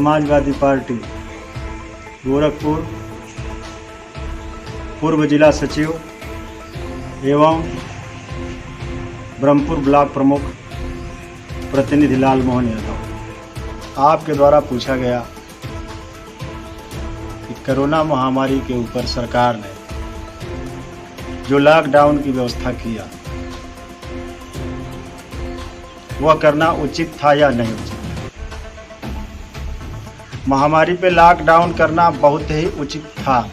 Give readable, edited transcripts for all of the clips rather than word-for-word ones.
Samajwadi party Gorakhpur पूर्व जिला सचिव एवं ब्रह्मपुर ब्लॉक प्रमुख प्रतिनिधि लाल मोहन यादव। आपके द्वारा पूछा गया कि कोरोना महामारी के ऊपर सरकार ने जो लॉकडाउन की व्यवस्था किया वह करना उचित था या नहीं उचित। महामारी पे लॉकडाउन करना बहुत ही उचित था,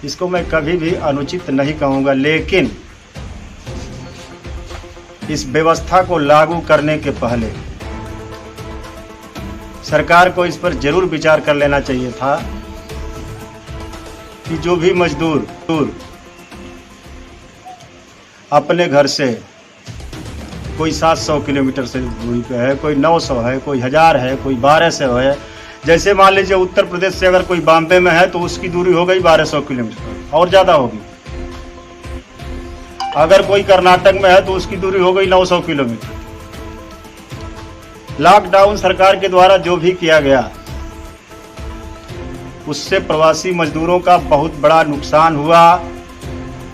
इसको मैं कभी भी अनुचित नहीं कहूँगा, लेकिन इस व्यवस्था को लागू करने के पहले सरकार को इस पर जरूर विचार कर लेना चाहिए था कि जो भी मजदूर अपने घर से कोई 700 किलोमीटर से दूरी पे है, कोई 900 है, कोई 1000 है, कोई 1200 है। जैसे मान लीजिए उत्तर प्रदेश से अगर कोई बॉम्बे में है तो उसकी दूरी हो गई 1200 किलोमीटर और ज़्यादा होगी। अगर कोई कर्नाटक में है तो उसकी दूरी हो गई 900 किलोमीटर। लॉकडाउन सरकार के द्वारा जो भी किया गया उससे प्रवासी मजदूरों का बहुत बड़ा नुकसान हुआ,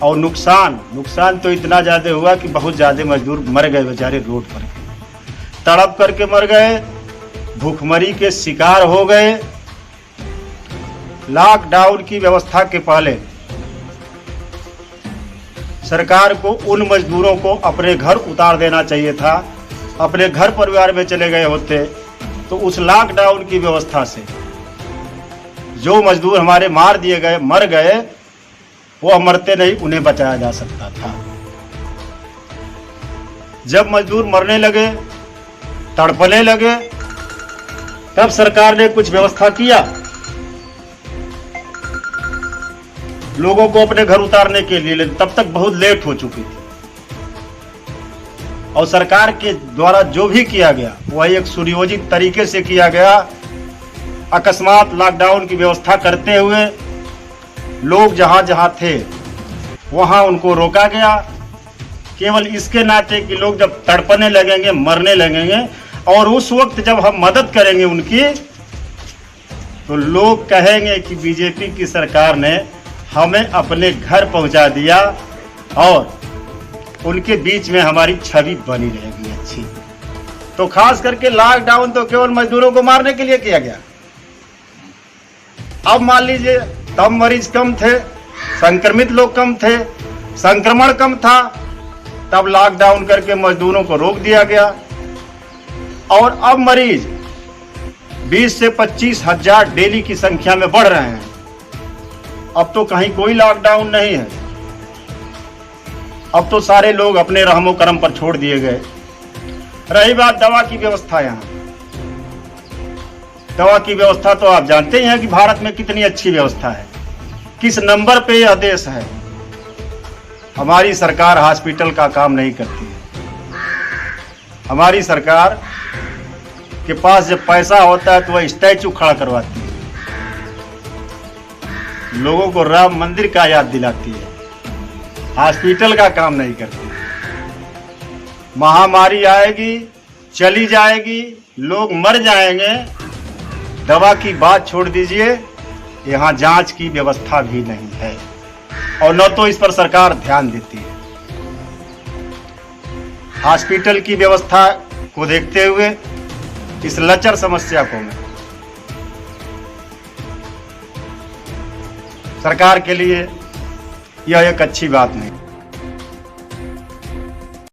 और नुकसान तो इतना ज़्यादा हुआ कि बहुत ज़्यादा मजदूर मर गए बेचारे, रोड पर तड़प करके मर गए, भूखमरी के शिकार हो गए। लॉकडाउन की व्यवस्था के पहले सरकार को उन मजदूरों को अपने घर उतार देना चाहिए था। अपने घर परिवार में चले गए होते तो उस लॉकडाउन की व्यवस्था से जो मजदूर हमारे मार दिए गए, मर गए, वो मरते नहीं, उन्हें बचाया जा सकता था। जब मजदूर मरने लगे, तड़पने लगे, तब सरकार ने कुछ व्यवस्था किया लोगों को अपने घर उतारने के लिए, तब तक बहुत लेट हो चुकी थी। और सरकार के द्वारा जो भी किया गया वह एक सुनियोजित तरीके से किया गया। अकस्मात लॉकडाउन की व्यवस्था करते हुए लोग जहाँ जहाँ थे वहाँ उनको रोका गया, केवल इसके नाते कि लोग जब तड़पने लगेंगे, मरने लगेंगे, और उस वक्त जब हम मदद करेंगे उनकी, तो लोग कहेंगे कि बीजेपी की सरकार ने हमें अपने घर पहुंचा दिया और उनके बीच में हमारी छवि बनी रहेगी अच्छी। तो खास करके लॉकडाउन तो केवल मजदूरों को मारने के लिए किया गया। अब मान लीजिए तब मरीज कम थे, संक्रमित लोग कम थे, संक्रमण कम था, तब लॉकडाउन करके मजदूरों को रोक दिया गया। और अब मरीज 20 से 25 हजार डेली की संख्या में बढ़ रहे हैं। अब तो कहीं कोई लॉकडाउन नहीं है, अब तो सारे लोग अपने रहमो करम पर छोड़ दिए गए। रही बात दवा की व्यवस्था, यहाँ दवा की व्यवस्था तो आप जानते ही हैं कि भारत में कितनी अच्छी व्यवस्था है, किस नंबर पे यह देश है। हमारी सरकार हॉस्पिटल का काम नहीं करती है। हमारी सरकार के पास जब पैसा होता है तो वह स्टैचू खड़ा करवाती है, लोगों को राम मंदिर का याद दिलाती है, हॉस्पिटल का काम नहीं करती। महामारी आएगी, चली जाएगी, लोग मर जाएंगे, दवा की बात छोड़ दीजिए, यहाँ जांच की व्यवस्था भी नहीं है और न तो इस पर सरकार ध्यान देती है। हॉस्पिटल की व्यवस्था को देखते हुए इस लचर समस्या को मैं सरकार के लिए यह एक अच्छी बात नहीं।